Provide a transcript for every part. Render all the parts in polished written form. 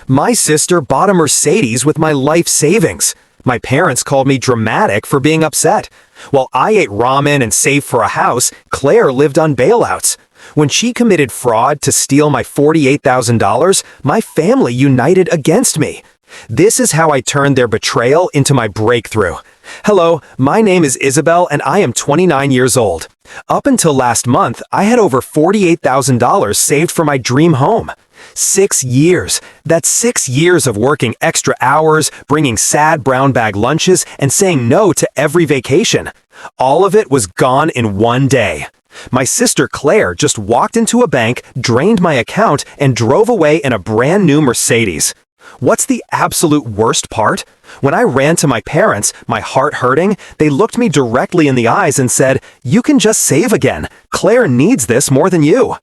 My sister bought a Mercedes with my life savings. My parents called me dramatic for being upset. While I ate ramen and saved for a house, Claire lived on bailouts. When she committed fraud to steal my $48,000, my family united against me. This is how I turned their betrayal into my breakthrough. Hello, my name is Isabel and I am 29 years old. Up until last month, I had over $48,000 saved for my dream home. 6 years. That's 6 years of working extra hours, bringing sad brown bag lunches, and saying no to every vacation. All of it was gone in one day. My sister Claire just walked into a bank, drained my account, and drove away in a brand new Mercedes. What's the absolute worst part? When I ran to my parents, my heart hurting, they looked me directly in the eyes and said, "You can just save again. Claire needs this more than you."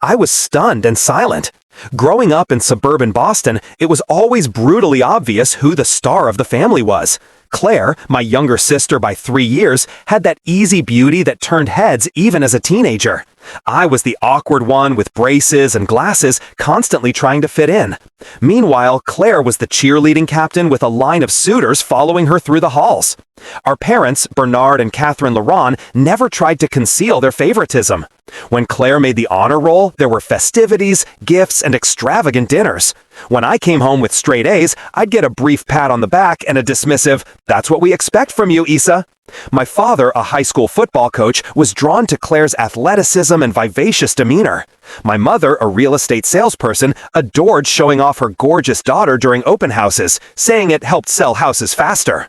I was stunned and silent. Growing up in suburban Boston, it was always brutally obvious who the star of the family was. Claire, my younger sister by 3 years, had that easy beauty that turned heads even as a teenager. I was the awkward one with braces and glasses, constantly trying to fit in. Meanwhile, Claire was the cheerleading captain with a line of suitors following her through the halls. Our parents, Bernard and Catherine Laron, never tried to conceal their favoritism. When Claire made the honor roll, there were festivities, gifts, and extravagant dinners. When I came home with straight A's, I'd get a brief pat on the back and a dismissive, "That's what we expect from you, Issa." My father, a high school football coach, was drawn to Claire's athleticism and vivacious demeanor. My mother, a real estate salesperson, adored showing off her gorgeous daughter during open houses, saying it helped sell houses faster.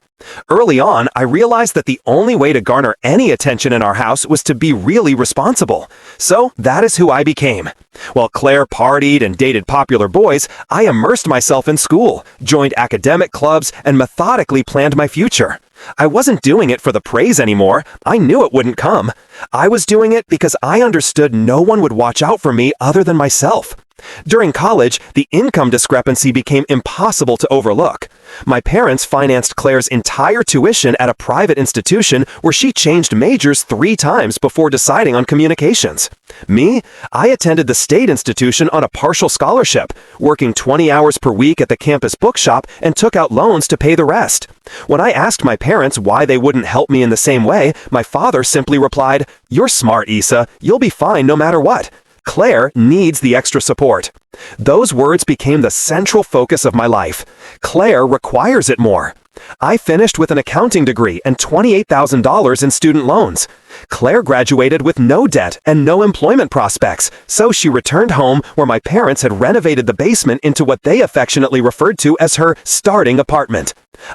Early on, I realized that the only way to garner any attention in our house was to be really responsible. So that is who I became. While Claire partied and dated popular boys, I immersed myself in school, joined academic clubs, and methodically planned my future. I wasn't doing it for the praise anymore. I knew it wouldn't come. I was doing it because I understood no one would watch out for me other than myself. During college, the income discrepancy became impossible to overlook. My parents financed Claire's entire tuition at a private institution where she changed majors 3 times before deciding on communications. Me? I attended the state institution on a partial scholarship, working 20 hours per week at the campus bookshop and took out loans to pay the rest. When I asked my parents why they wouldn't help me in the same way, my father simply replied, "You're smart, Issa. You'll be fine no matter what. Claire needs the extra support." Those words became the central focus of my life. Claire requires it more. I finished with an accounting degree and $28,000 in student loans. Claire graduated with no debt and no employment prospects, so she returned home where my parents had renovated the basement into what they affectionately referred to as her starting apartment.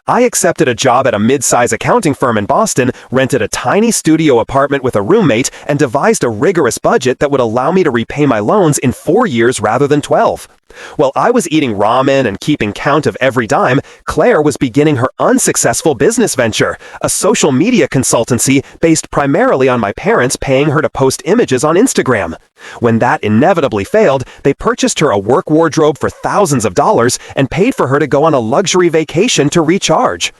I accepted a job at a mid-size accounting firm in Boston, rented a tiny studio apartment with a roommate, and devised a rigorous budget that would allow me to repay my loans in 4 years rather than 12. While I was eating ramen and keeping count of every dime, Claire was beginning her unsuccessful business venture, a social media consultancy based primarily on my parents paying her to post images on Instagram. When that inevitably failed, they purchased her a work wardrobe for thousands of dollars and paid for her to go on a luxury vacation to recharge.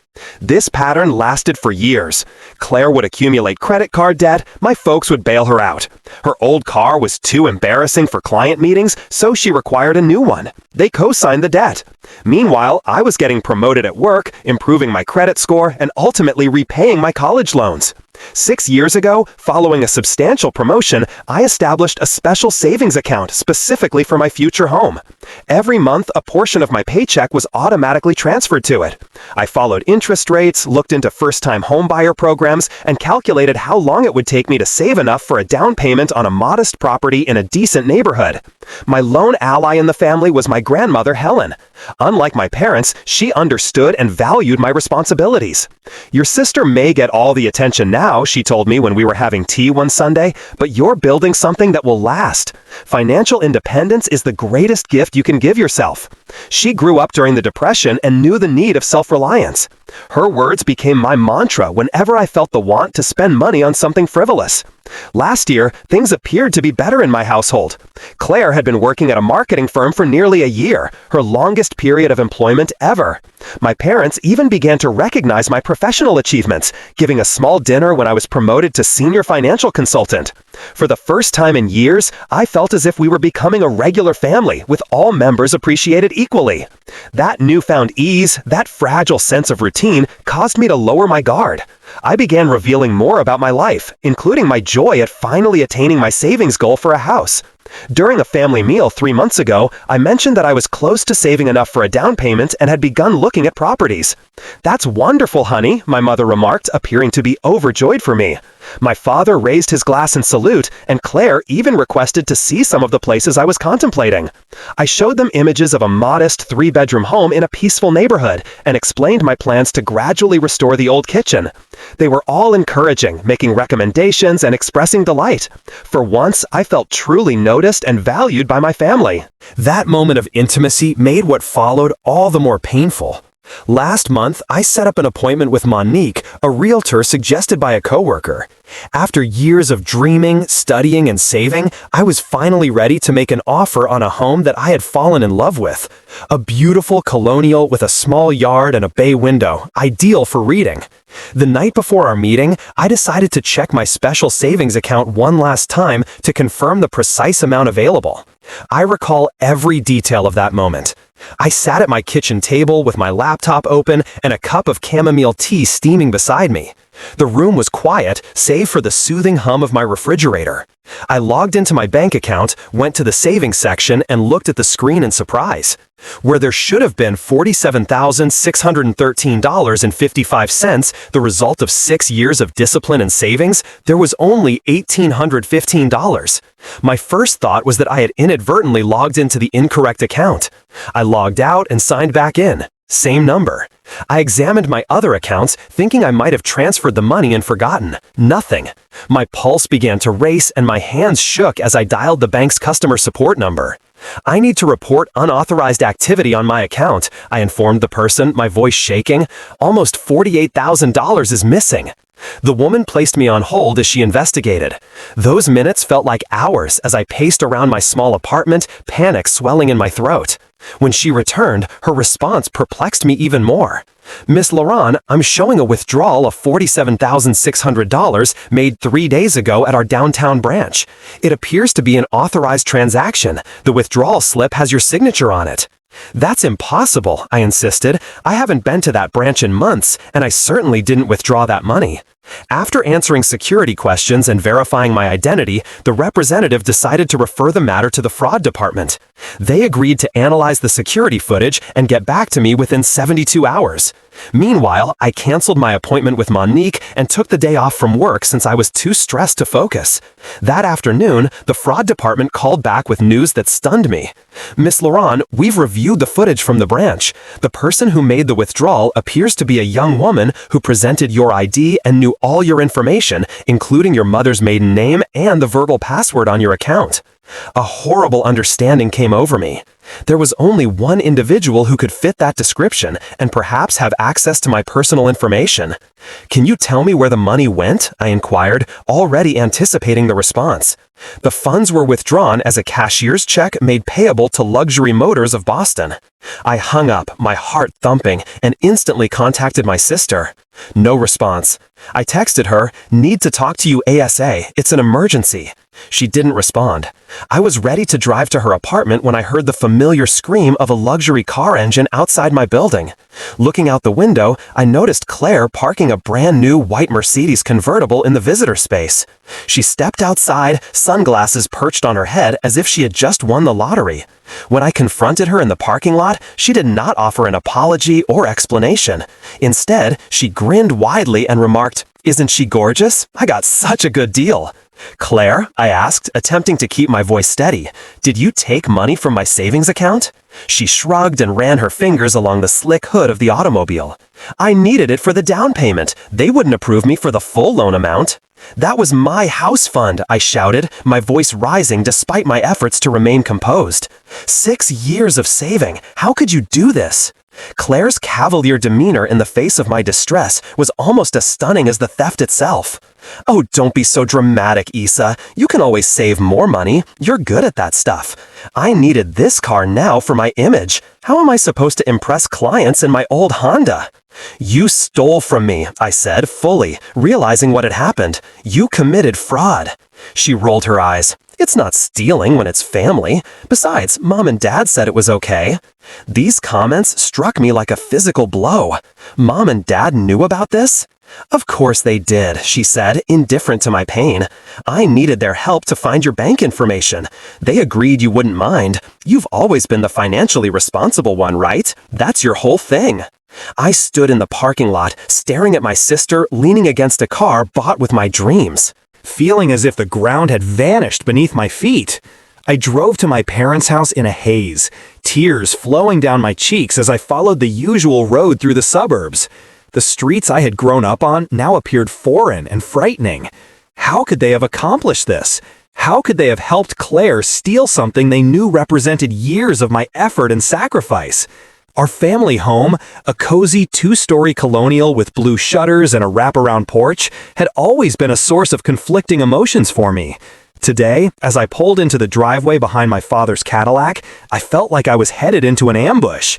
This pattern lasted for years. Claire would accumulate credit card debt, my folks would bail her out. Her old car was too embarrassing for client meetings, so she required a new one. They co-signed the debt. Meanwhile, I was getting promoted at work, improving my credit score, and ultimately repaying my college loans. 6 years ago, following a substantial promotion, I established a special savings account specifically for my future home. Every month, a portion of my paycheck was automatically transferred to it. I followed interest rates, looked into first-time homebuyer programs, and calculated how long it would take me to save enough for a down payment on a modest property in a decent neighborhood. My lone ally in the family was my grandmother, Helen. Unlike my parents, she understood and valued my responsibilities. "Your sister may get all the attention now," she told me when we were having tea one Sunday, "but you're building something that will last. Financial independence is the greatest gift you can give yourself." She grew up during the Depression and knew the need of self-reliance. Her words became my mantra whenever I felt the want to spend money on something frivolous. Last year, things appeared to be better in my household. Claire had been working at a marketing firm for nearly a year, her longest period of employment ever. My parents even began to recognize my professional achievements, giving a small dinner when I was promoted to senior financial consultant. For the first time in years, I felt as if we were becoming a regular family, with all members appreciated equally. That newfound ease, that fragile sense of routine, caused me to lower my guard. I began revealing more about my life, including my joy at finally attaining my savings goal for a house. During a family meal 3 months ago, I mentioned that I was close to saving enough for a down payment and had begun looking at properties. "That's wonderful, honey," my mother remarked, appearing to be overjoyed for me. My father raised his glass in salute, and Claire even requested to see some of the places I was contemplating. I showed them images of a modest 3-bedroom home in a peaceful neighborhood and explained my plans to gradually restore the old kitchen. They were all encouraging, making recommendations and expressing delight. For once, I felt truly noticed and valued by my family. That moment of intimacy made what followed all the more painful. Last month, I set up an appointment with Monique, a realtor suggested by a coworker. After years of dreaming, studying, and saving, I was finally ready to make an offer on a home that I had fallen in love with. A beautiful colonial with a small yard and a bay window, ideal for reading. The night before our meeting, I decided to check my special savings account one last time to confirm the precise amount available. I recall every detail of that moment. I sat at my kitchen table with my laptop open and a cup of chamomile tea steaming beside me. The room was quiet, save for the soothing hum of my refrigerator. I logged into my bank account, went to the savings section, and looked at the screen in surprise. Where there should have been $47,613.55, the result of 6 years of discipline and savings, there was only $1,815. My first thought was that I had inadvertently logged into the incorrect account. I logged out and signed back in. Same number. I examined my other accounts, thinking I might have transferred the money and forgotten. Nothing. My pulse began to race and my hands shook as I dialed the bank's customer support number. "I need to report unauthorized activity on my account," I informed the person, my voice shaking. "Almost $48,000 is missing." The woman placed me on hold as she investigated. Those minutes felt like hours as I paced around my small apartment, panic swelling in my throat. When she returned, her response perplexed me even more. "Miss Laurent, I'm showing a withdrawal of $47,600 made 3 days ago at our downtown branch. It appears to be an authorized transaction. The withdrawal slip has your signature on it." "That's impossible," I insisted. "I haven't been to that branch in months, and I certainly didn't withdraw that money." After answering security questions and verifying my identity, the representative decided to refer the matter to the fraud department. They agreed to analyze the security footage and get back to me within 72 hours. Meanwhile, I canceled my appointment with Monique and took the day off from work since I was too stressed to focus. That afternoon, the fraud department called back with news that stunned me. "Miss Laurent, we've reviewed the footage from the branch. The person who made the withdrawal appears to be a young woman who presented your ID and knew all your information, including your mother's maiden name and the verbal password on your account." A horrible understanding came over me. There was only one individual who could fit that description and perhaps have access to my personal information. "Can you tell me where the money went?" I inquired, already anticipating the response. "The funds were withdrawn as a cashier's check made payable to Luxury Motors of Boston." I hung up, my heart thumping, and instantly contacted my sister. No response. I texted her, "Need to talk to you ASA, it's an emergency." She didn't respond. I was ready to drive to her apartment when I heard the familiar scream of a luxury car engine outside my building. Looking out the window, I noticed Claire parking a brand new white Mercedes convertible in the visitor space. She stepped outside, sunglasses perched on her head as if she had just won the lottery. When I confronted her in the parking lot, she did not offer an apology or explanation. Instead, she grinned widely and remarked, "Isn't she gorgeous? I got such a good deal." "Claire," I asked, attempting to keep my voice steady, "did you take money from my savings account?" She shrugged and ran her fingers along the slick hood of the automobile. "I needed it for the down payment. They wouldn't approve me for the full loan amount." "That was my house fund," I shouted, my voice rising despite my efforts to remain composed. 6 years of saving. How could you do this? Claire's cavalier demeanor in the face of my distress was almost as stunning as the theft itself. "Oh, don't be so dramatic, Issa. You can always save more money. You're good at that stuff. I needed this car now for my image. How am I supposed to impress clients in my old Honda?" "You stole from me," I said, fully realizing what had happened. "You committed fraud." She rolled her eyes. "It's not stealing when it's family. Besides, Mom and Dad said it was okay." These comments struck me like a physical blow. Mom and Dad knew about this? "Of course they did," she said, indifferent to my pain. "I needed their help to find your bank information. They agreed you wouldn't mind. You've always been the financially responsible one, right? That's your whole thing." I stood in the parking lot, staring at my sister leaning against a car bought with my dreams, feeling as if the ground had vanished beneath my feet. I drove to my parents' house in a haze, tears flowing down my cheeks as I followed the usual road through the suburbs. The streets I had grown up on now appeared foreign and frightening. How could they have accomplished this? How could they have helped Claire steal something they knew represented years of my effort and sacrifice? Our family home, a cozy two-story colonial with blue shutters and a wraparound porch, had always been a source of conflicting emotions for me. Today, as I pulled into the driveway behind my father's Cadillac, I felt like I was headed into an ambush.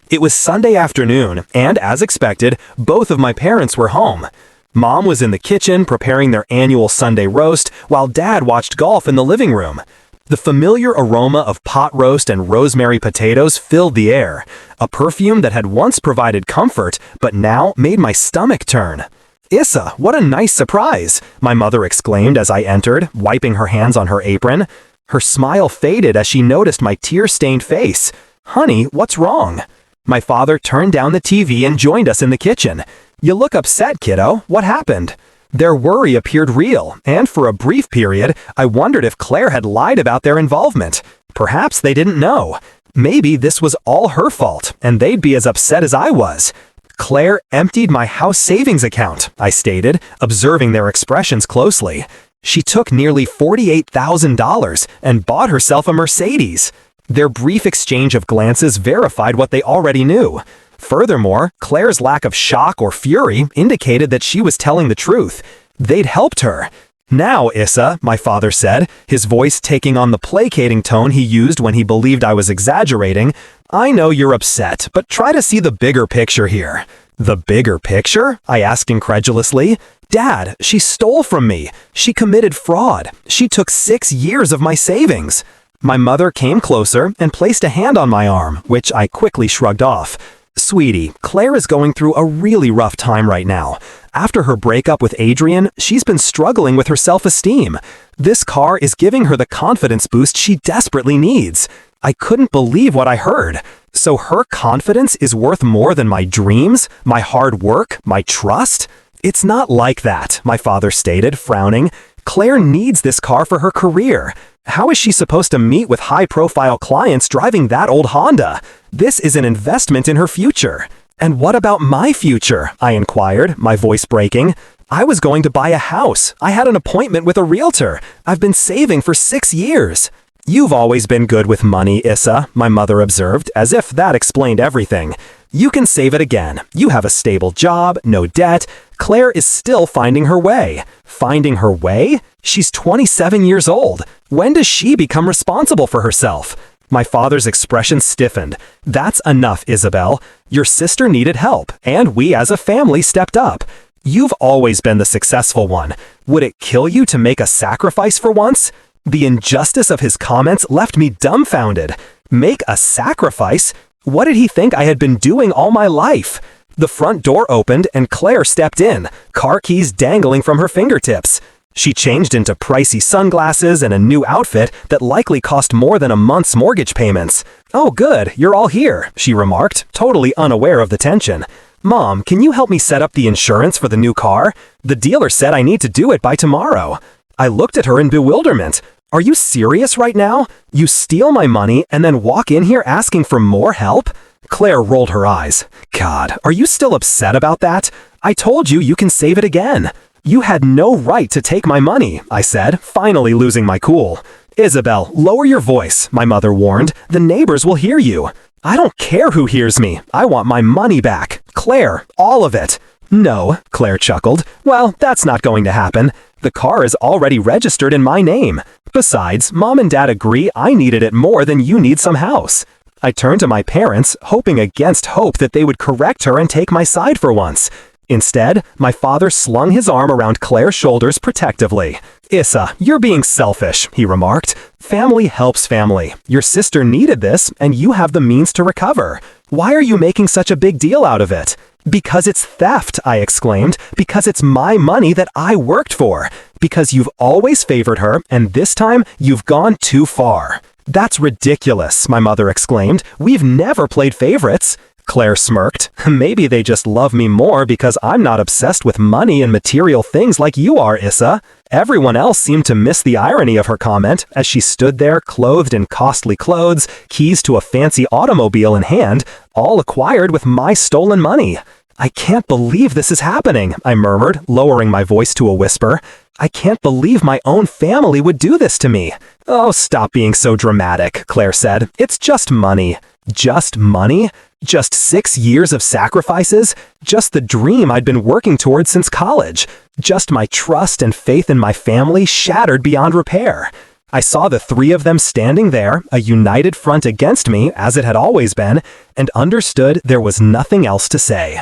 It was Sunday afternoon, and as expected, both of my parents were home. Mom was in the kitchen preparing their annual Sunday roast, while Dad watched golf in the living room. The familiar aroma of pot roast and rosemary potatoes filled the air, a perfume that had once provided comfort, but now made my stomach turn. "Issa, what a nice surprise!" my mother exclaimed as I entered, wiping her hands on her apron. Her smile faded as she noticed my tear-stained face. "Honey, what's wrong?" My father turned down the TV and joined us in the kitchen. "You look upset, kiddo. What happened?" Their worry appeared real, and for a brief period, I wondered if Claire had lied about their involvement. Perhaps they didn't know. Maybe this was all her fault, and they'd be as upset as I was. "Claire emptied my house savings account," I stated, observing their expressions closely. "She took nearly $48,000 and bought herself a Mercedes." Their brief exchange of glances verified what they already knew. Furthermore, Claire's lack of shock or fury indicated that she was telling the truth. They'd helped her. "Now, Issa," my father said, his voice taking on the placating tone he used when he believed I was exaggerating, "I know you're upset, but try to see the bigger picture here." "The bigger picture?" I asked incredulously. "Dad, she stole from me. She committed fraud. She took 6 years of my savings." My mother came closer and placed a hand on my arm, which I quickly shrugged off. "Sweetie, Claire is going through a really rough time right now. After her breakup with Adrian, she's been struggling with her self-esteem. This car is giving her the confidence boost she desperately needs." I couldn't believe what I heard. So her confidence is worth more than my dreams, my hard work, my trust? "It's not like that," my father stated, frowning. "Claire needs this car for her career. How is she supposed to meet with high-profile clients driving that old Honda? This is an investment in her future." "And what about my future?" I inquired, my voice breaking. "I was going to buy a house. I had an appointment with a realtor. I've been saving for 6 years." "You've always been good with money, Issa," my mother observed, as if that explained everything. "You can save it again. You have a stable job, no debt. Claire is still finding her way." "Finding her way? She's 27 years old. When does she become responsible for herself?" My father's expression stiffened. "That's enough, Isabel. Your sister needed help, and we as a family stepped up. You've always been the successful one. Would it kill you to make a sacrifice for once?" The injustice of his comments left me dumbfounded. Make a sacrifice? What did he think I had been doing all my life? The front door opened and Claire stepped in, car keys dangling from her fingertips. She changed into pricey sunglasses and a new outfit that likely cost more than a month's mortgage payments. "Oh good, you're all here," she remarked, totally unaware of the tension. "Mom, can you help me set up the insurance for the new car? The dealer said I need to do it by tomorrow." I looked at her in bewilderment. "Are you serious right now? You steal my money and then walk in here asking for more help?" Claire rolled her eyes. "God, are you still upset about that? I told you you can save it again." "You had no right to take my money," I said, finally losing my cool. "Isabel, lower your voice," my mother warned. "The neighbors will hear you." I don't care who hears me. I want my money back. Claire, all of it. No, Claire chuckled. Well, that's not going to happen. The car is already registered in my name. Besides, Mom and Dad agree I needed it more than you need some house. I turned to my parents, hoping against hope that they would correct her and take my side for once. Instead, my father slung his arm around Claire's shoulders protectively. Issa, you're being selfish, he remarked. Family helps family. Your sister needed this, and you have the means to recover. Why are you making such a big deal out of it? Because it's theft, I exclaimed. Because it's my money that I worked for. Because you've always favored her, and this time you've gone too far. That's ridiculous, my mother exclaimed. We've never played favorites. Claire smirked. Maybe they just love me more because I'm not obsessed with money and material things like you are, Issa. Everyone else seemed to miss the irony of her comment as she stood there clothed in costly clothes, keys to a fancy automobile in hand, all acquired with my stolen money. I can't believe this is happening, I murmured, lowering my voice to a whisper. I can't believe my own family would do this to me. Oh, stop being so dramatic, Claire said. It's just money. Just money? Just 6 years of sacrifices? Just the dream I'd been working towards since college? Just my trust and faith in my family shattered beyond repair? I saw the three of them standing there, a united front against me, as it had always been, and understood there was nothing else to say.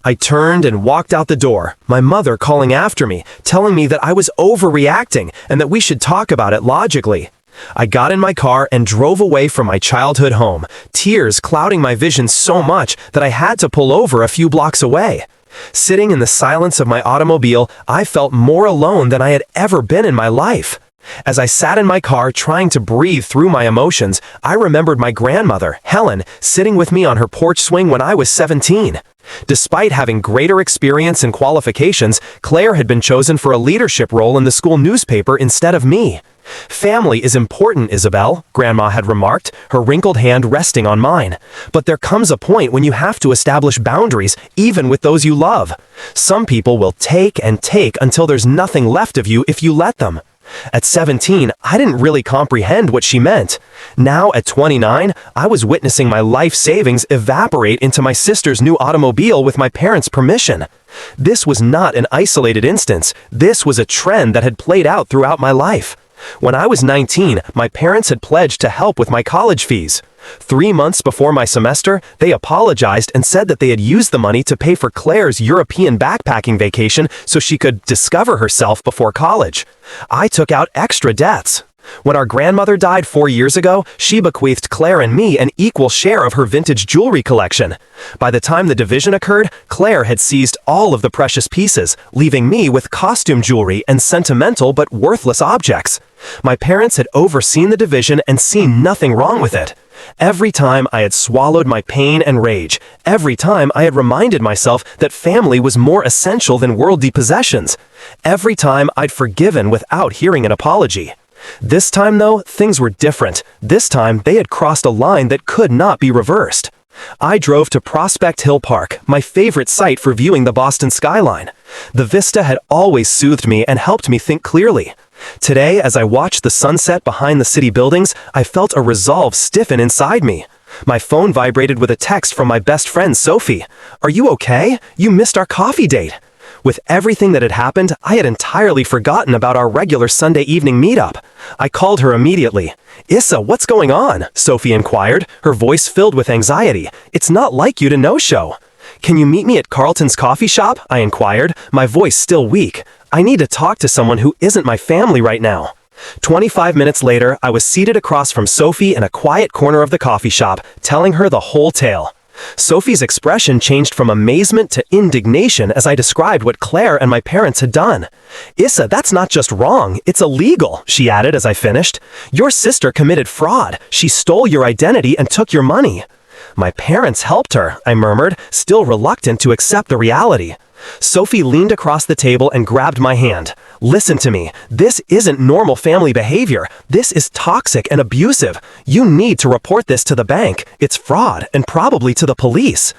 I turned and walked out the door, my mother calling after me, telling me that I was overreacting and that we should talk about it logically. I got in my car and drove away from my childhood home, tears clouding my vision so much that I had to pull over a few blocks away. Sitting in the silence of my automobile, I felt more alone than I had ever been in my life. As I sat in my car trying to breathe through my emotions, I remembered my grandmother, Helen, sitting with me on her porch swing when I was 17. Despite having greater experience and qualifications, Claire had been chosen for a leadership role in the school newspaper instead of me. Family is important, Isabel, Grandma had remarked, her wrinkled hand resting on mine. But there comes a point when you have to establish boundaries, even with those you love. Some people will take and take until there's nothing left of you if you let them. At 17, I didn't really comprehend what she meant. Now, at 29, I was witnessing my life savings evaporate into my sister's new automobile with my parents' permission. This was not an isolated instance. This was a trend that had played out throughout my life. When I was 19, my parents had pledged to help with my college fees. 3 months before my semester, they apologized and said that they had used the money to pay for Claire's European backpacking vacation so she could discover herself before college. I took out extra debts. When our grandmother died 4 years ago, she bequeathed Claire and me an equal share of her vintage jewelry collection. By the time the division occurred, Claire had seized all of the precious pieces, leaving me with costume jewelry and sentimental but worthless objects. My parents had overseen the division and seen nothing wrong with it. Every time I had swallowed my pain and rage, every time I had reminded myself that family was more essential than worldly possessions, every time I'd forgiven without hearing an apology. This time, though, things were different. This time, they had crossed a line that could not be reversed. I drove to Prospect Hill Park, my favorite site for viewing the Boston skyline. The vista had always soothed me and helped me think clearly. Today, as I watched the sunset behind the city buildings, I felt a resolve stiffen inside me. My phone vibrated with a text from my best friend, Sophie. "Are you okay? You missed our coffee date." With everything that had happened, I had entirely forgotten about our regular Sunday evening meetup. I called her immediately. "Issa, what's going on?" Sophie inquired, her voice filled with anxiety. "It's not like you to no-show." "Can you meet me at Carlton's coffee shop?" I inquired, my voice still weak. "I need to talk to someone who isn't my family right now." 25 minutes later, I was seated across from Sophie in a quiet corner of the coffee shop, telling her the whole tale. Sophie's expression changed from amazement to indignation as I described what Claire and my parents had done. "Issa, that's not just wrong, it's illegal," she added as I finished. "Your sister committed fraud. She stole your identity and took your money." "My parents helped her," I murmured, still reluctant to accept the reality. Sophie leaned across the table and grabbed my hand. "Listen to me. This isn't normal family behavior. This is toxic and abusive. You need to report this to the bank. It's fraud, and probably to the police."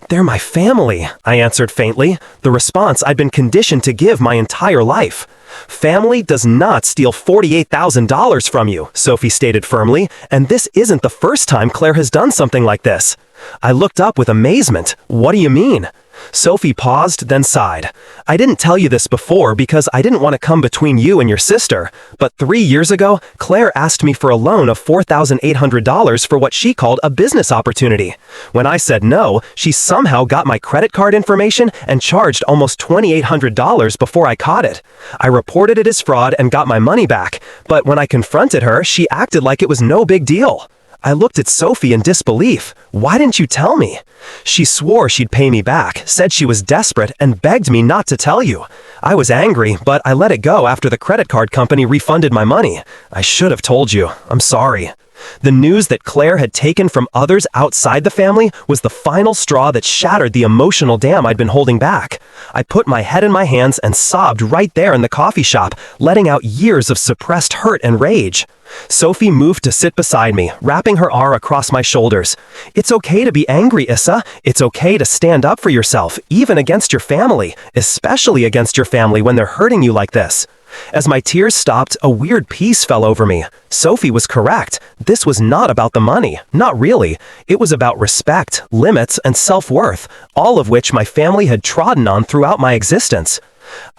"They're my family," I answered faintly, the response I'd been conditioned to give my entire life. "Family does not steal $48,000 from you," Sophie stated firmly, "and this isn't the first time Claire has done something like this." I looked up with amazement. "What do you mean?" Sophie paused, then sighed. "I didn't tell you this before because I didn't want to come between you and your sister, but 3 years ago, Claire asked me for a loan of $4,800 for what she called a business opportunity. When I said no, she somehow got my credit card information and charged almost $2,800 before I caught it. I reported it as fraud and got my money back, but when I confronted her, she acted like it was no big deal." I looked at Sophie in disbelief. "Why didn't you tell me?" "She swore she'd pay me back, said she was desperate, and begged me not to tell you. I was angry, but I let it go after the credit card company refunded my money. I should have told you. I'm sorry." The news that Claire had taken from others outside the family was the final straw that shattered the emotional dam I'd been holding back. I put my head in my hands and sobbed right there in the coffee shop, letting out years of suppressed hurt and rage. Sophie moved to sit beside me, wrapping her arm across my shoulders. "It's okay to be angry, Issa. It's okay to stand up for yourself, even against your family, especially against your family when they're hurting you like this." As my tears stopped, a weird peace fell over me. Sophie was correct. This was not about the money. Not really. It was about respect, limits, and self-worth, all of which my family had trodden on throughout my existence.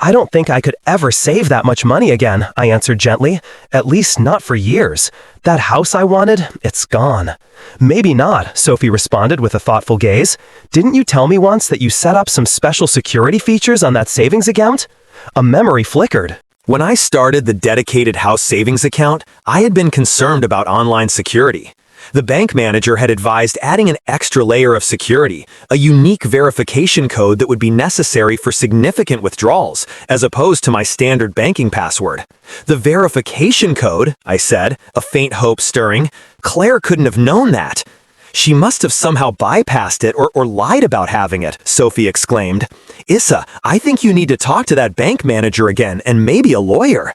"I don't think I could ever save that much money again," I answered gently. "At least not for years. That house I wanted, it's gone." "Maybe not," Sophie responded with a thoughtful gaze. "Didn't you tell me once that you set up some special security features on that savings account?" A memory flickered. When I started the dedicated house savings account, I had been concerned about online security. The bank manager had advised adding an extra layer of security, a unique verification code that would be necessary for significant withdrawals, as opposed to my standard banking password. "The verification code," I said, a faint hope stirring. "Claire couldn't have known that." "She must have somehow bypassed it or lied about having it," Sophie exclaimed. "Issa, I think you need to talk to that bank manager again and maybe a lawyer."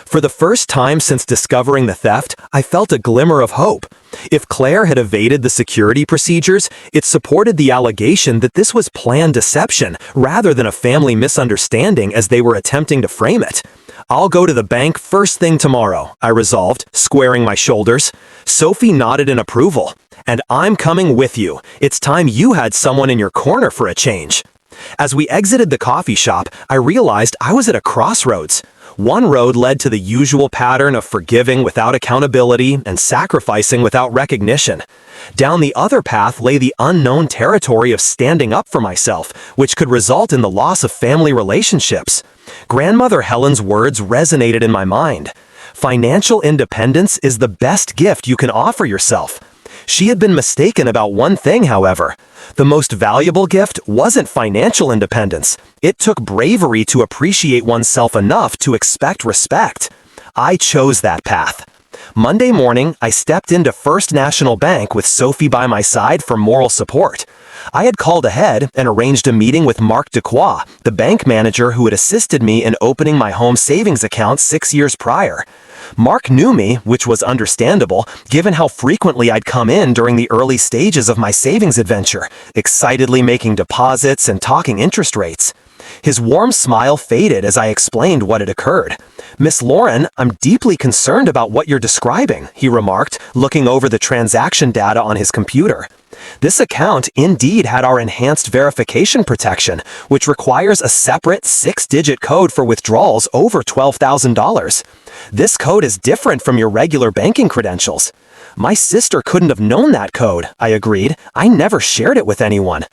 For the first time since discovering the theft, I felt a glimmer of hope. If Claire had evaded the security procedures, it supported the allegation that this was planned deception rather than a family misunderstanding as they were attempting to frame it. "I'll go to the bank first thing tomorrow," I resolved, squaring my shoulders. Sophie nodded in approval. "And I'm coming with you. It's time you had someone in your corner for a change." As we exited the coffee shop, I realized I was at a crossroads. One road led to the usual pattern of forgiving without accountability and sacrificing without recognition. Down the other path lay the unknown territory of standing up for myself, which could result in the loss of family relationships. Grandmother Helen's words resonated in my mind. Financial independence is the best gift you can offer yourself. She had been mistaken about one thing, however. The most valuable gift wasn't financial independence. It took bravery to appreciate oneself enough to expect respect. I chose that path. Monday morning, I stepped into First National Bank with Sophie by my side for moral support. I had called ahead and arranged a meeting with Mark Dequoy, the bank manager who had assisted me in opening my home savings account 6 years prior. Mark knew me, which was understandable, given how frequently I'd come in during the early stages of my savings adventure, excitedly making deposits and talking interest rates. His warm smile faded as I explained what had occurred. "Miss Lauren, I'm deeply concerned about what you're describing," he remarked, looking over the transaction data on his computer. This account indeed had our enhanced verification protection, which requires a separate 6-digit code for withdrawals over $12,000. This code is different from your regular banking credentials. "My sister couldn't have known that code," I agreed. "I never shared it with anyone."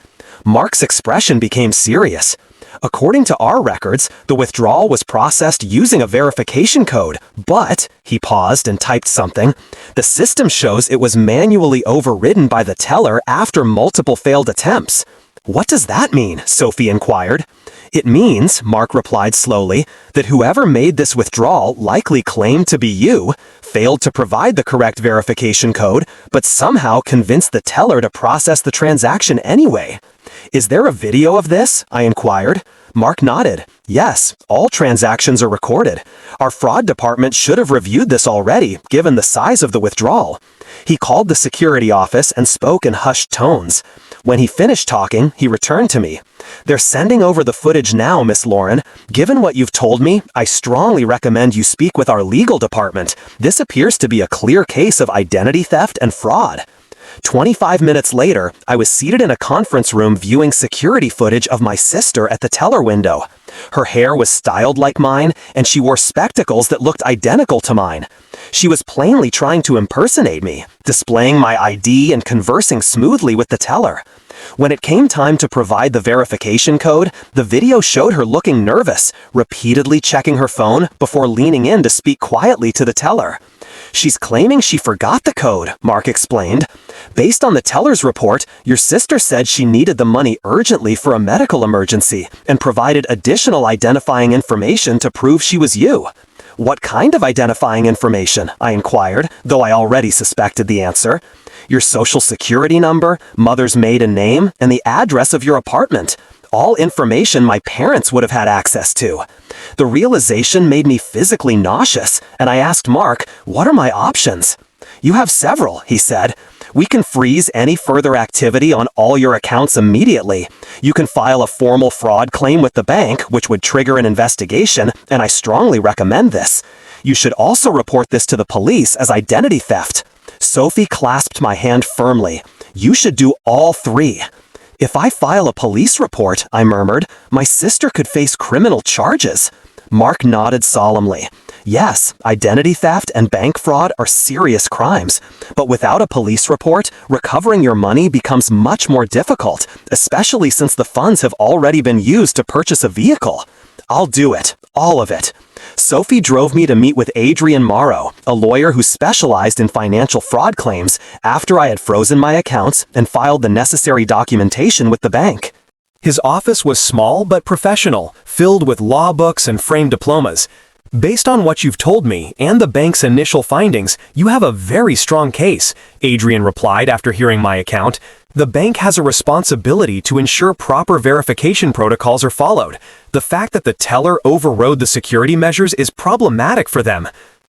Mark's expression became serious. "According to our records, the withdrawal was processed using a verification code, but," he paused and typed something, "the system shows it was manually overridden by the teller after multiple failed attempts." "What does that mean?" Sophie inquired. "It means," Mark replied slowly, "that whoever made this withdrawal likely claimed to be you, failed to provide the correct verification code, but somehow convinced the teller to process the transaction anyway." "Is there a video of this?" I inquired. Mark nodded. "Yes, all transactions are recorded. Our fraud department should have reviewed this already, given the size of the withdrawal." He called the security office and spoke in hushed tones. When he finished talking, he returned to me. "They're sending over the footage now, Miss Lauren. Given what you've told me, I strongly recommend you speak with our legal department. This appears to be a clear case of identity theft and fraud." 25 minutes later, I was seated in a conference room viewing security footage of my sister at the teller window. Her hair was styled like mine, and she wore spectacles that looked identical to mine. She was plainly trying to impersonate me, displaying my ID and conversing smoothly with the teller. When it came time to provide the verification code, the video showed her looking nervous, repeatedly checking her phone before leaning in to speak quietly to the teller. "She's claiming she forgot the code," Mark explained. "Based on the teller's report, your sister said she needed the money urgently for a medical emergency and provided additional identifying information to prove she was you." "What kind of identifying information?" I inquired, though I already suspected the answer. "Your social security number, mother's maiden name, and the address of your apartment. All information my parents would have had access to." The realization made me physically nauseous, and I asked Mark, "What are my options?" "You have several," he said. "We can freeze any further activity on all your accounts immediately. You can file a formal fraud claim with the bank, which would trigger an investigation, and I strongly recommend this. You should also report this to the police as identity theft." Sophie clasped my hand firmly. "You should do all three." "If I file a police report," I murmured, "my sister could face criminal charges." Mark nodded solemnly. "Yes, identity theft and bank fraud are serious crimes, but without a police report, recovering your money becomes much more difficult, especially since the funds have already been used to purchase a vehicle." "I'll do it, all of it." Sophie drove me to meet with Adrian Morrow, a lawyer who specialized in financial fraud claims, after I had frozen my accounts and filed the necessary documentation with the bank. His office was small but professional, filled with law books and framed diplomas. "Based on what you've told me and the bank's initial findings, you have a very strong case," Adrian replied after hearing my account. "The bank has a responsibility to ensure proper verification protocols are followed. The fact that the teller overrode the security measures is problematic for them."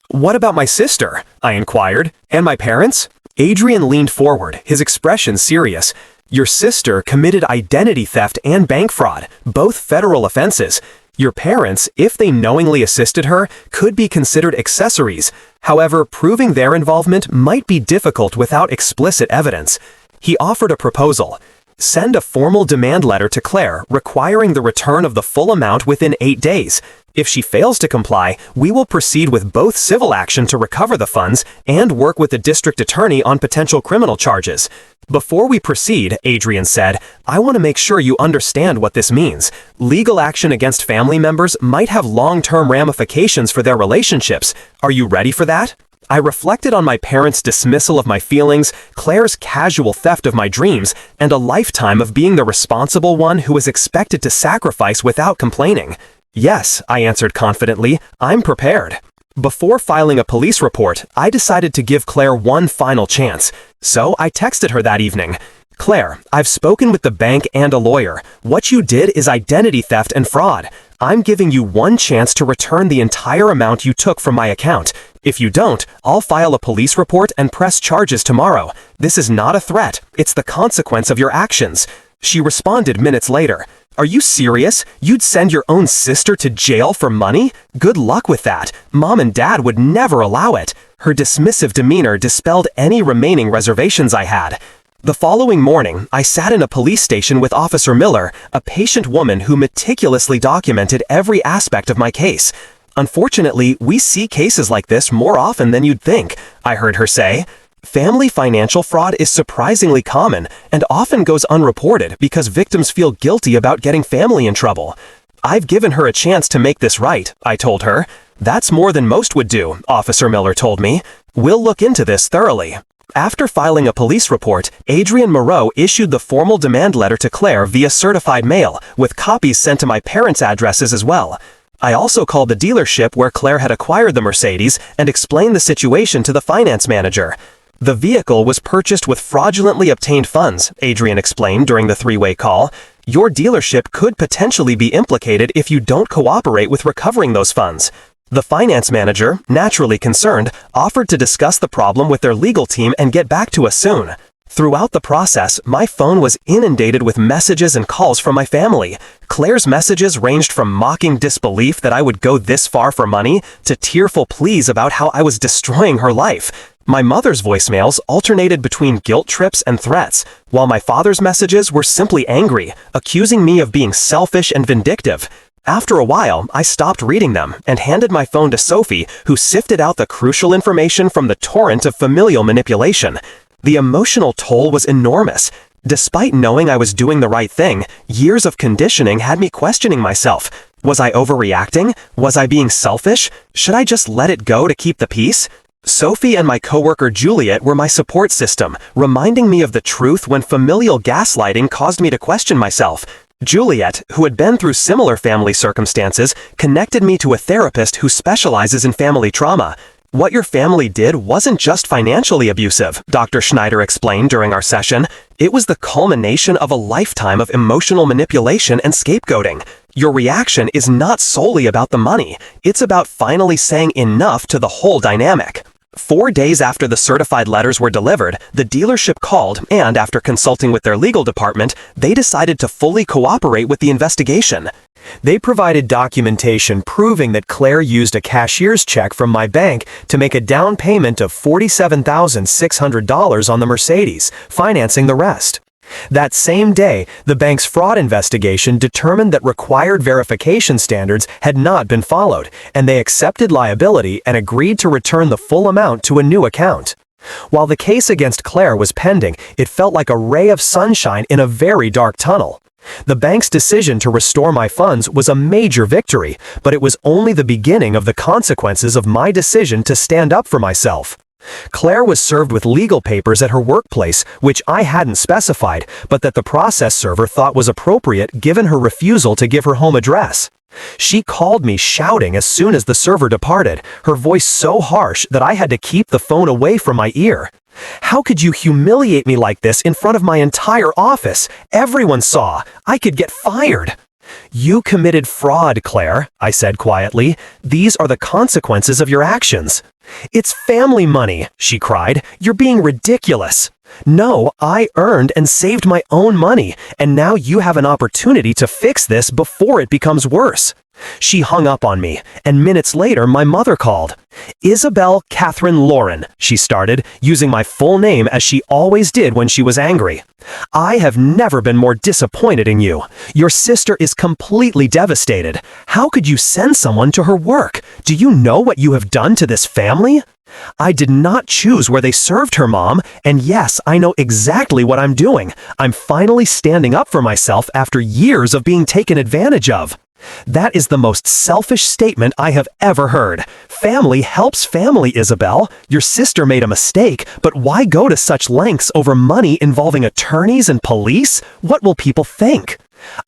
"What about my sister?" I inquired. "And my parents?" Adrian leaned forward, his expression serious. "Your sister committed identity theft and bank fraud, both federal offenses. Your parents, if they knowingly assisted her, could be considered accessories. However, proving their involvement might be difficult without explicit evidence." He offered a proposal. "Send a formal demand letter to Claire requiring the return of the full amount within 8 days. If she fails to comply, we will proceed with both civil action to recover the funds and work with the district attorney on potential criminal charges." "Before we proceed," Adrian said, "I want to make sure you understand what this means. Legal action against family members might have long-term ramifications for their relationships. Are you ready for that?" I reflected on my parents' dismissal of my feelings, Claire's casual theft of my dreams, and a lifetime of being the responsible one who was expected to sacrifice without complaining. "Yes," I answered confidently, "I'm prepared." Before filing a police report, I decided to give Claire one final chance. So I texted her that evening. "Claire, I've spoken with the bank and a lawyer. What you did is identity theft and fraud. I'm giving you one chance to return the entire amount you took from my account. If you don't, I'll file a police report and press charges tomorrow. This is not a threat. It's the consequence of your actions." She responded minutes later. "Are you serious? You'd send your own sister to jail for money? Good luck with that. Mom and Dad would never allow it." Her dismissive demeanor dispelled any remaining reservations I had. The following morning, I sat in a police station with Officer Miller, a patient woman who meticulously documented every aspect of my case. "Unfortunately, we see cases like this more often than you'd think," I heard her say. "Family financial fraud is surprisingly common and often goes unreported because victims feel guilty about getting family in trouble." "I've given her a chance to make this right," I told her. "That's more than most would do," Officer Miller told me. "We'll look into this thoroughly." After filing a police report, Adrian Moreau issued the formal demand letter to Claire via certified mail, with copies sent to my parents' addresses as well. I also called the dealership where Claire had acquired the Mercedes and explained the situation to the finance manager. "The vehicle was purchased with fraudulently obtained funds," Adrian explained during the three-way call. "Your dealership could potentially be implicated if you don't cooperate with recovering those funds." The finance manager, naturally concerned, offered to discuss the problem with their legal team and get back to us soon. Throughout the process, my phone was inundated with messages and calls from my family. Claire's messages ranged from mocking disbelief that I would go this far for money to tearful pleas about how I was destroying her life. My mother's voicemails alternated between guilt trips and threats, while my father's messages were simply angry, accusing me of being selfish and vindictive. After a while, I stopped reading them and handed my phone to Sophie, who sifted out the crucial information from the torrent of familial manipulation. The emotional toll was enormous. Despite knowing I was doing the right thing, years of conditioning had me questioning myself. Was I overreacting? Was I being selfish? Should I just let it go to keep the peace? Sophie and my coworker Juliet were my support system, reminding me of the truth when familial gaslighting caused me to question myself. Juliet, who had been through similar family circumstances, connected me to a therapist who specializes in family trauma. What your family did wasn't just financially abusive, Dr. Schneider explained during our session. It was the culmination of a lifetime of emotional manipulation and scapegoating. Your reaction is not solely about the money. It's about finally saying enough to the whole dynamic. 4 days after the certified letters were delivered, the dealership called, and after consulting with their legal department, they decided to fully cooperate with the investigation. They provided documentation proving that Claire used a cashier's check from my bank to make a down payment of $47,600 on the Mercedes, financing the rest. That same day, the bank's fraud investigation determined that required verification standards had not been followed, and they accepted liability and agreed to return the full amount to a new account. While the case against Claire was pending, it felt like a ray of sunshine in a very dark tunnel. The bank's decision to restore my funds was a major victory, but it was only the beginning of the consequences of my decision to stand up for myself. Claire was served with legal papers at her workplace, which I hadn't specified, but that the process server thought was appropriate given her refusal to give her home address. She called me shouting as soon as the server departed, her voice so harsh that I had to keep the phone away from my ear. "How could you humiliate me like this in front of my entire office? Everyone saw. I could get fired." "You committed fraud, Claire," I said quietly. "These are the consequences of your actions." "It's family money," she cried. "You're being ridiculous." "No, I earned and saved my own money, and now you have an opportunity to fix this before it becomes worse." She hung up on me, and minutes later my mother called. "Isabel Catherine Lauren," she started, using my full name as she always did when she was angry. "I have never been more disappointed in you. Your sister is completely devastated. How could you send someone to her work? Do you know what you have done to this family?" "I did not choose where they served her, Mom, and yes, I know exactly what I'm doing. I'm finally standing up for myself after years of being taken advantage of." "That is the most selfish statement I have ever heard. Family helps family, Isabel. Your sister made a mistake, but why go to such lengths over money involving attorneys and police? What will people think?"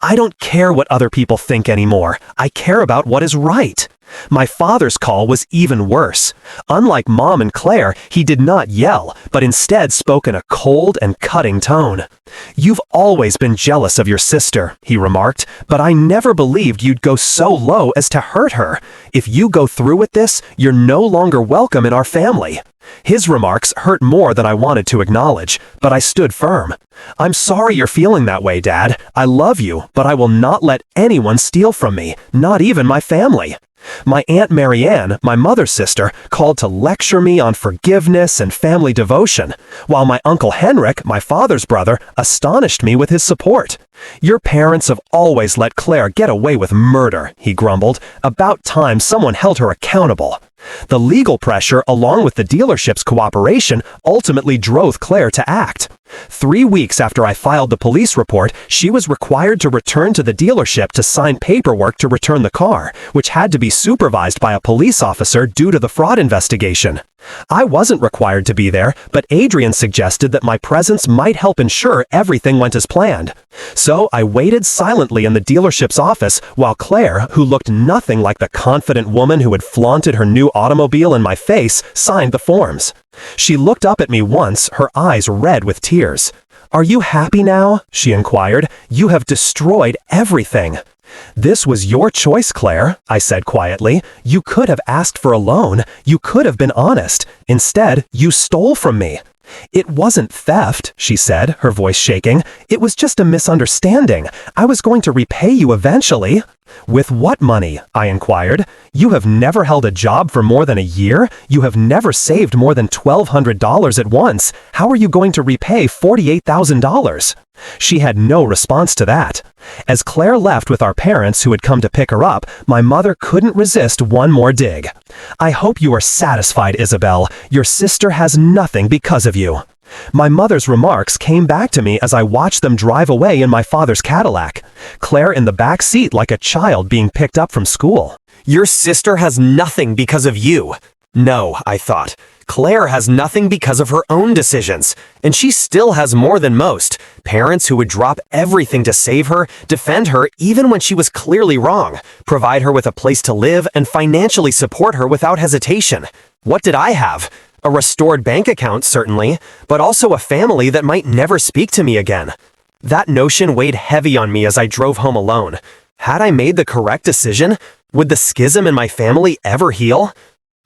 "I don't care what other people think anymore. I care about what is right." My father's call was even worse. Unlike Mom and Claire, he did not yell, but instead spoke in a cold and cutting tone. "You've always been jealous of your sister," he remarked, "but I never believed you'd go so low as to hurt her. If you go through with this, you're no longer welcome in our family." His remarks hurt more than I wanted to acknowledge, but I stood firm. "I'm sorry you're feeling that way, Dad. I love you, but I will not let anyone steal from me, not even my family." My Aunt Marianne, my mother's sister, called to lecture me on forgiveness and family devotion, while my Uncle Henrik, my father's brother, astonished me with his support. "Your parents have always let Claire get away with murder," he grumbled. "About time someone held her accountable." The legal pressure, along with the dealership's cooperation, ultimately drove Claire to act. 3 weeks after I filed the police report, she was required to return to the dealership to sign paperwork to return the car, which had to be supervised by a police officer due to the fraud investigation. I wasn't required to be there, but Adrian suggested that my presence might help ensure everything went as planned. So I waited silently in the dealership's office while Claire, who looked nothing like the confident woman who had flaunted her new automobile in my face, signed the forms. She looked up at me once, her eyes red with tears. "Are you happy now?" she inquired. "You have destroyed everything." "This was your choice, Claire," I said quietly. "You could have asked for a loan. You could have been honest. Instead, you stole from me." "It wasn't theft," she said, her voice shaking. "It was just a misunderstanding. I was going to repay you eventually." "With what money?" I inquired. "You have never held a job for more than a year? You have never saved more than $1,200 at once. How are you going to repay $48,000? She had no response to that. As Claire left with our parents who had come to pick her up, my mother couldn't resist one more dig. "I hope you are satisfied, Isabel. Your sister has nothing because of you." My mother's remarks came back to me as I watched them drive away in my father's Cadillac. Claire in the back seat like a child being picked up from school. Your sister has nothing because of you. No, I thought. Claire has nothing because of her own decisions, and she still has more than most. Parents who would drop everything to save her, defend her even when she was clearly wrong, provide her with a place to live, and financially support her without hesitation. What did I have? A restored bank account, certainly, but also a family that might never speak to me again. That notion weighed heavy on me as I drove home alone. Had I made the correct decision? Would the schism in my family ever heal?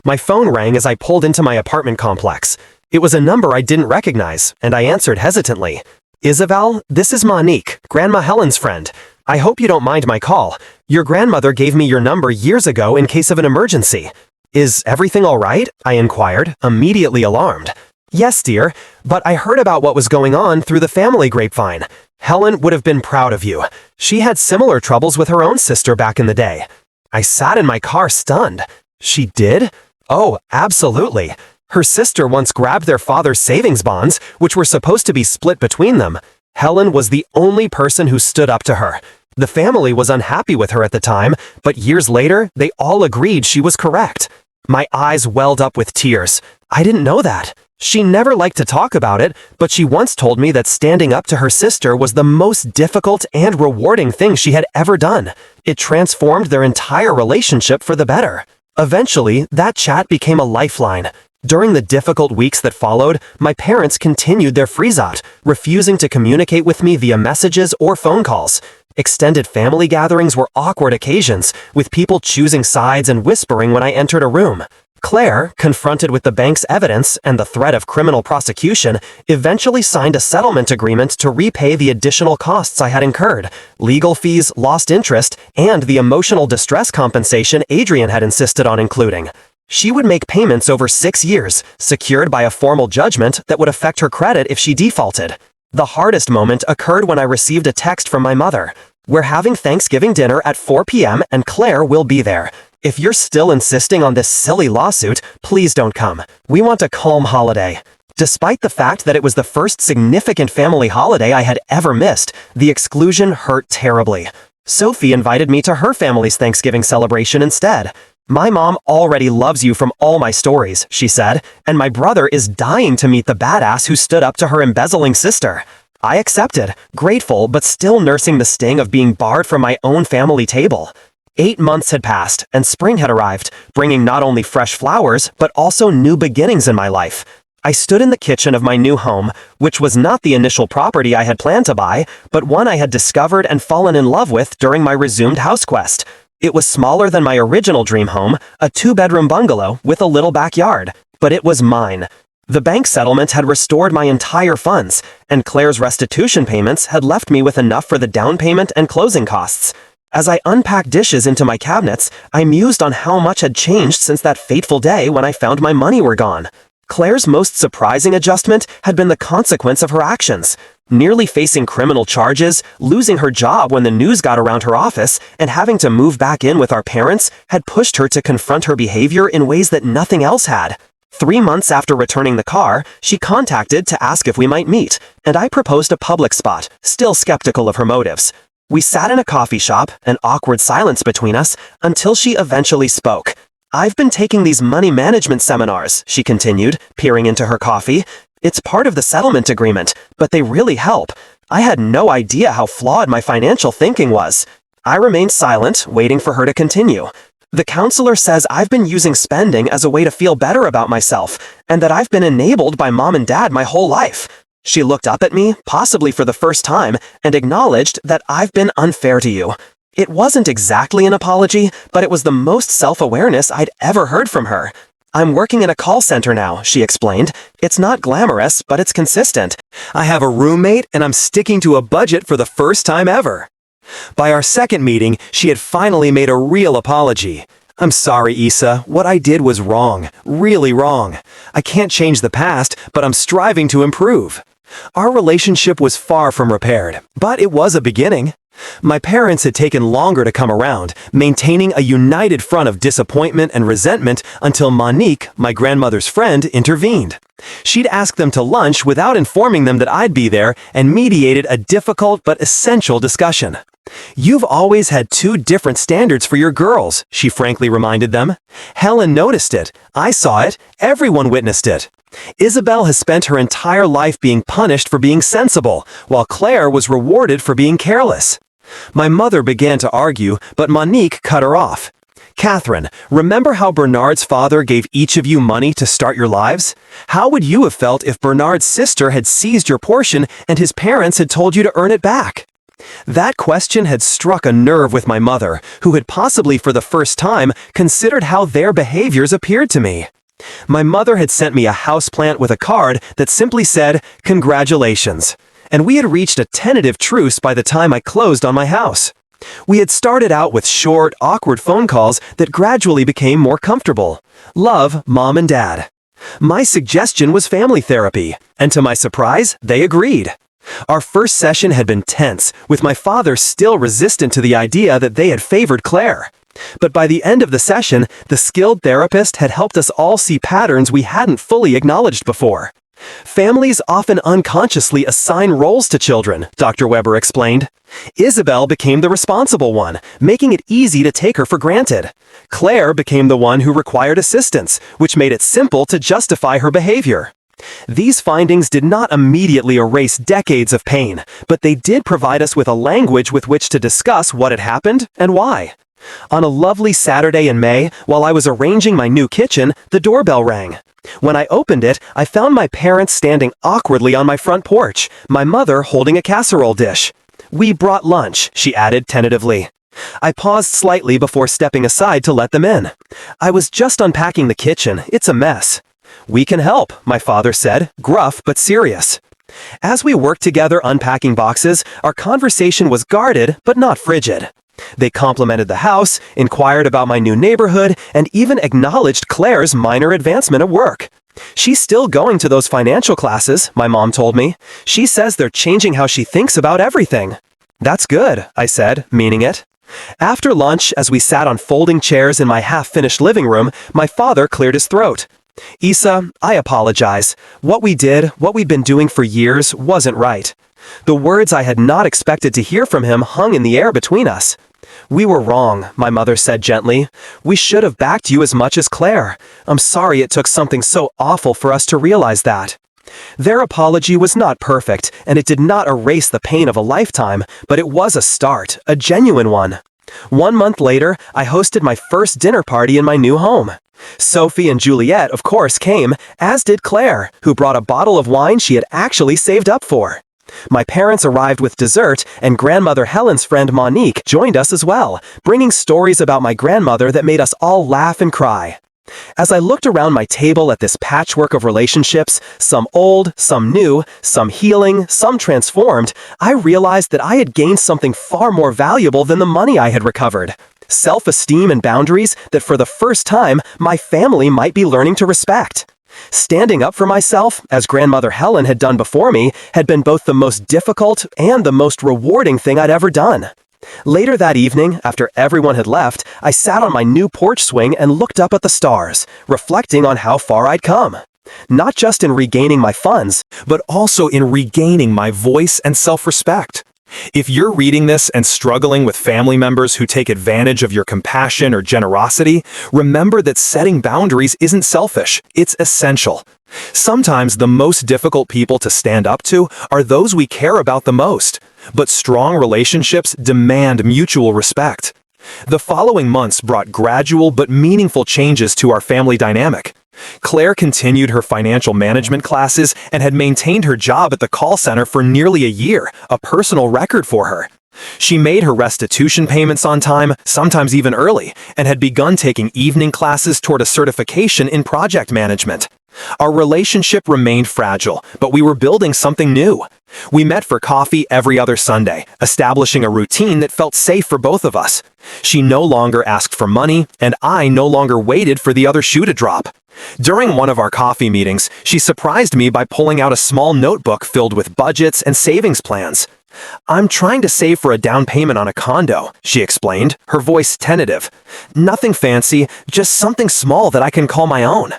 My phone rang as I pulled into my apartment complex. It was a number I didn't recognize, and I answered hesitantly. "Isabel, this is Monique, Grandma Helen's friend. I hope you don't mind my call. Your grandmother gave me your number years ago in case of an emergency." "Is everything all right?" I inquired, immediately alarmed. "Yes, dear, but I heard about what was going on through the family grapevine. Helen would have been proud of you. She had similar troubles with her own sister back in the day." I sat in my car stunned. She did? Oh, absolutely. Her sister once grabbed their father's savings bonds, which were supposed to be split between them. Helen was the only person who stood up to her. The family was unhappy with her at the time, but years later, they all agreed she was correct. My eyes welled up with tears. I didn't know that. She never liked to talk about it, but she once told me that standing up to her sister was the most difficult and rewarding thing she had ever done. It transformed their entire relationship for the better. Eventually, that chat became a lifeline. During the difficult weeks that followed, my parents continued their freeze-out, refusing to communicate with me via messages or phone calls. Extended family gatherings were awkward occasions, with people choosing sides and whispering when I entered a room. Claire, confronted with the bank's evidence and the threat of criminal prosecution, eventually signed a settlement agreement to repay the additional costs I had incurred, legal fees, lost interest, and the emotional distress compensation Adrian had insisted on including. She would make payments over 6 years, secured by a formal judgment that would affect her credit if she defaulted. The hardest moment occurred when I received a text from my mother. "We're having Thanksgiving dinner at 4 p.m. and Claire will be there. If you're still insisting on this silly lawsuit, please don't come. We want a calm holiday." Despite the fact that it was the first significant family holiday I had ever missed, the exclusion hurt terribly. Sophie invited me to her family's Thanksgiving celebration instead. "My mom already loves you from all my stories," she said, "and my brother is dying to meet the badass who stood up to her embezzling sister." I accepted, grateful but still nursing the sting of being barred from my own family table. 8 months had passed, and spring had arrived, bringing not only fresh flowers, but also new beginnings in my life. I stood in the kitchen of my new home, which was not the initial property I had planned to buy, but one I had discovered and fallen in love with during my resumed house quest. It was smaller than my original dream home, a 2-bedroom bungalow with a little backyard, but it was mine. The bank settlement had restored my entire funds, and Claire's restitution payments had left me with enough for the down payment and closing costs. As I unpacked dishes into my cabinets, I mused on how much had changed since that fateful day when I found my money were gone. Claire's most surprising adjustment had been the consequence of her actions. Nearly facing criminal charges, losing her job when the news got around her office, and having to move back in with our parents had pushed her to confront her behavior in ways that nothing else had. 3 months after returning the car, she contacted to ask if we might meet, and I proposed a public spot, still skeptical of her motives. We sat in a coffee shop, an awkward silence between us, until she eventually spoke. "I've been taking these money management seminars," she continued, peering into her coffee. "It's part of the settlement agreement, but they really help. I had no idea how flawed my financial thinking was." I remained silent, waiting for her to continue. "The counselor says I've been using spending as a way to feel better about myself, and that I've been enabled by mom and dad my whole life." She looked up at me, possibly for the first time, and acknowledged that "I've been unfair to you." It wasn't exactly an apology, but it was the most self-awareness I'd ever heard from her. I'm working in a call center now, she explained. It's not glamorous, but it's consistent. I have a roommate and I'm sticking to a budget for the first time ever. By our second meeting, she had finally made a real apology. I'm sorry, Issa. What I did was wrong. Really wrong. I can't change the past, but I'm striving to improve. Our relationship was far from repaired, but it was a beginning. My parents had taken longer to come around, maintaining a united front of disappointment and resentment until Monique, my grandmother's friend, intervened. She'd asked them to lunch without informing them that I'd be there and mediated a difficult but essential discussion. You've always had two different standards for your girls, she frankly reminded them. Helen noticed it. I saw it. Everyone witnessed it. Isabel has spent her entire life being punished for being sensible, while Claire was rewarded for being careless. My mother began to argue, but Monique cut her off. Catherine, remember how Bernard's father gave each of you money to start your lives? How would you have felt if Bernard's sister had seized your portion and his parents had told you to earn it back? That question had struck a nerve with my mother, who had possibly for the first time considered how their behaviors appeared to me. My mother had sent me a houseplant with a card that simply said, "Congratulations," and we had reached a tentative truce by the time I closed on my house. We had started out with short, awkward phone calls that gradually became more comfortable. Love, Mom and Dad. My suggestion was family therapy, and to my surprise, they agreed. Our first session had been tense, with my father still resistant to the idea that they had favored Claire. But by the end of the session, the skilled therapist had helped us all see patterns we hadn't fully acknowledged before. Families often unconsciously assign roles to children, Dr. Weber explained. Isabel became the responsible one, making it easy to take her for granted. Claire became the one who required assistance, which made it simple to justify her behavior. These findings did not immediately erase decades of pain, but they did provide us with a language with which to discuss what had happened and why. On a lovely Saturday in May, while I was arranging my new kitchen, the doorbell rang. When I opened it, I found my parents standing awkwardly on my front porch, my mother holding a casserole dish. "We brought lunch," she added tentatively. I paused slightly before stepping aside to let them in. "I was just unpacking the kitchen. It's a mess." "We can help," my father said, gruff but serious. As we worked together unpacking boxes, our conversation was guarded but not frigid. They complimented the house, inquired about my new neighborhood, and even acknowledged Claire's minor advancement at work. "She's still going to those financial classes," my mom told me. "She says they're changing how she thinks about everything." "That's good," I said, meaning it. After lunch, as we sat on folding chairs in my half-finished living room, my father cleared his throat. "Issa, I apologize. What we did, what we'd been doing for years, wasn't right." The words I had not expected to hear from him hung in the air between us. "We were wrong," my mother said gently. "We should have backed you as much as Claire. I'm sorry it took something so awful for us to realize that." Their apology was not perfect, and it did not erase the pain of a lifetime, but it was a start, a genuine one. 1 month later, I hosted my first dinner party in my new home. Sophie and Juliet, of course, came, as did Claire, who brought a bottle of wine she had actually saved up for. My parents arrived with dessert, and grandmother Helen's friend Monique joined us as well, bringing stories about my grandmother that made us all laugh and cry. As I looked around my table at this patchwork of relationships, some old, some new, some healing, some transformed, I realized that I had gained something far more valuable than the money I had recovered. Self-esteem and boundaries that for the first time, my family might be learning to respect. Standing up for myself, as grandmother Helen had done before me, had been both the most difficult and the most rewarding thing I'd ever done. Later that evening, after everyone had left, I sat on my new porch swing and looked up at the stars, reflecting on how far I'd come. Not just in regaining my funds, but also in regaining my voice and self-respect. If you're reading this and struggling with family members who take advantage of your compassion or generosity, remember that setting boundaries isn't selfish, it's essential. Sometimes the most difficult people to stand up to are those we care about the most, but strong relationships demand mutual respect. The following months brought gradual but meaningful changes to our family dynamic. Claire continued her financial management classes and had maintained her job at the call center for nearly a year, a personal record for her. She made her restitution payments on time, sometimes even early, and had begun taking evening classes toward a certification in project management. Our relationship remained fragile, but we were building something new. We met for coffee every other Sunday, establishing a routine that felt safe for both of us. She no longer asked for money, and I no longer waited for the other shoe to drop. During one of our coffee meetings, she surprised me by pulling out a small notebook filled with budgets and savings plans. "I'm trying to save for a down payment on a condo," she explained, her voice tentative. "Nothing fancy, just something small that I can call my own."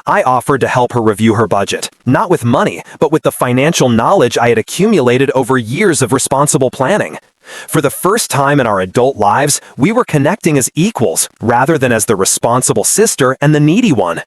I offered to help her review her budget, not with money, but with the financial knowledge I had accumulated over years of responsible planning. For the first time in our adult lives, we were connecting as equals, rather than as the responsible sister and the needy one.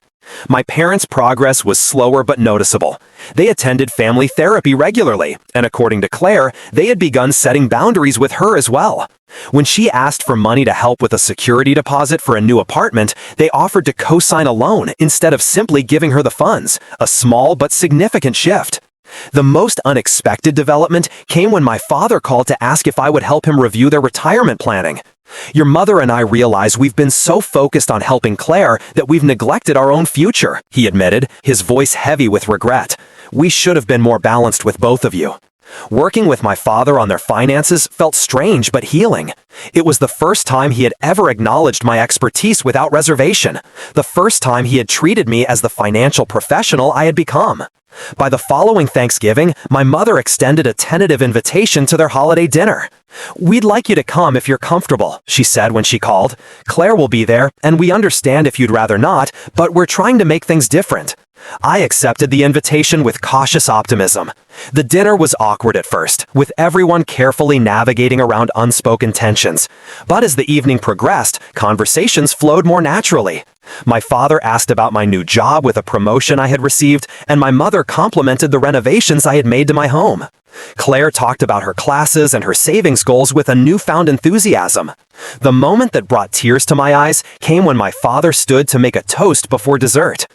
My parents' progress was slower but noticeable. They attended family therapy regularly, and according to Claire, they had begun setting boundaries with her as well. When she asked for money to help with a security deposit for a new apartment, they offered to co-sign a loan instead of simply giving her the funds, a small but significant shift. The most unexpected development came when my father called to ask if I would help him review their retirement planning. "Your mother and I realize we've been so focused on helping Claire that we've neglected our own future," he admitted, his voice heavy with regret. "We should have been more balanced with both of you." Working with my father on their finances felt strange but healing. It was the first time he had ever acknowledged my expertise without reservation, the first time he had treated me as the financial professional I had become. By the following Thanksgiving, my mother extended a tentative invitation to their holiday dinner. "We'd like you to come if you're comfortable," she said when she called. "Claire will be there, and we understand if you'd rather not, but we're trying to make things different." I accepted the invitation with cautious optimism. The dinner was awkward at first, with everyone carefully navigating around unspoken tensions. But as the evening progressed, conversations flowed more naturally. My father asked about my new job with a promotion I had received, and my mother complimented the renovations I had made to my home. Claire talked about her classes and her savings goals with a newfound enthusiasm. The moment that brought tears to my eyes came when my father stood to make a toast before dessert.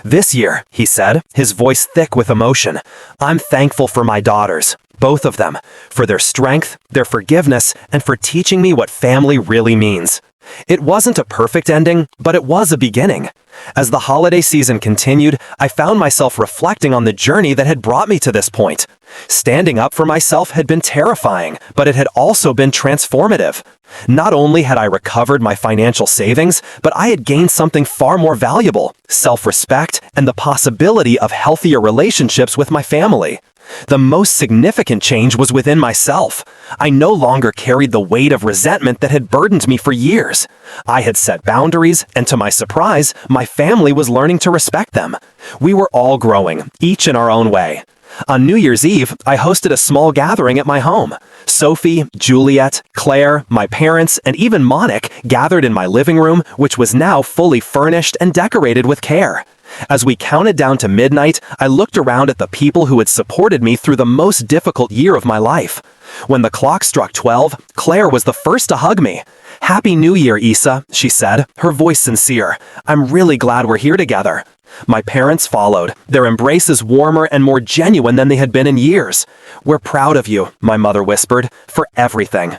"This year," he said, his voice thick with emotion, "I'm thankful for my daughters, both of them, for their strength, their forgiveness, and for teaching me what family really means." It wasn't a perfect ending, but it was a beginning. As the holiday season continued, I found myself reflecting on the journey that had brought me to this point. Standing up for myself had been terrifying, but it had also been transformative. Not only had I recovered my financial savings, but I had gained something far more valuable: self-respect and the possibility of healthier relationships with my family. The most significant change was within myself. I no longer carried the weight of resentment that had burdened me for years. I had set boundaries, and to my surprise, my family was learning to respect them. We were all growing, each in our own way. On New Year's Eve, I hosted a small gathering at my home. Sophie, Juliet, Claire, my parents, and even Monique gathered in my living room, which was now fully furnished and decorated with care. As we counted down to midnight, I looked around at the people who had supported me through the most difficult year of my life. When the clock struck 12, Claire was the first to hug me. "Happy New Year, Issa," she said, her voice sincere. "I'm really glad we're here together." My parents followed, their embraces warmer and more genuine than they had been in years. "We're proud of you," my mother whispered, "for everything."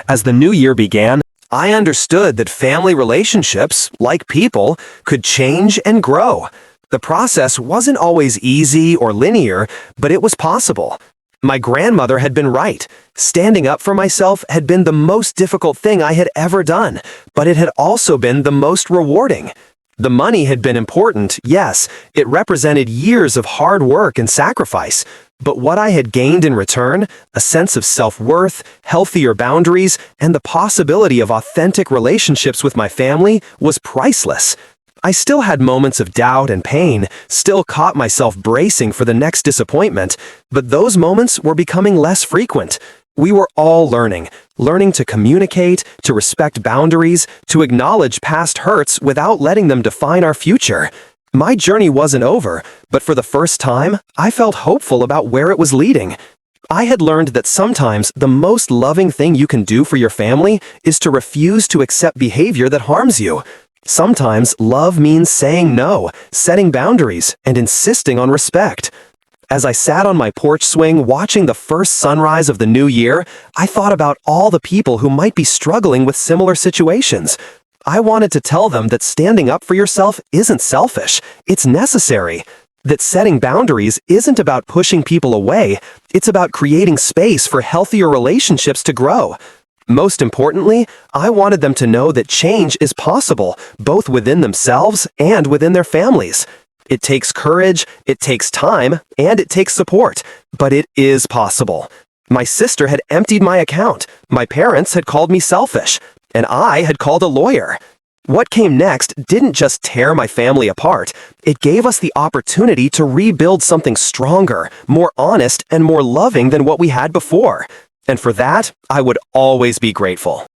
As the new year began, I understood that family relationships, like people, could change and grow. The process wasn't always easy or linear, but it was possible. My grandmother had been right. Standing up for myself had been the most difficult thing I had ever done, but it had also been the most rewarding. The money had been important, yes, it represented years of hard work and sacrifice, but what I had gained in return, a sense of self-worth, healthier boundaries, and the possibility of authentic relationships with my family, was priceless. I still had moments of doubt and pain, still caught myself bracing for the next disappointment, but those moments were becoming less frequent. We were all learning to communicate, to respect boundaries, to acknowledge past hurts without letting them define our future. My journey wasn't over, but for the first time, I felt hopeful about where it was leading. I had learned that sometimes the most loving thing you can do for your family is to refuse to accept behavior that harms you. Sometimes love means saying no, setting boundaries, and insisting on respect. As I sat on my porch swing watching the first sunrise of the new year, I thought about all the people who might be struggling with similar situations. I wanted to tell them that standing up for yourself isn't selfish, it's necessary. That setting boundaries isn't about pushing people away, it's about creating space for healthier relationships to grow. Most importantly, I wanted them to know that change is possible, both within themselves and within their families. It takes courage, it takes time, and it takes support, but it is possible. My sister had emptied my account, my parents had called me selfish, and I had called a lawyer. What came next didn't just tear my family apart, it gave us the opportunity to rebuild something stronger, more honest, and more loving than what we had before. And for that, I would always be grateful.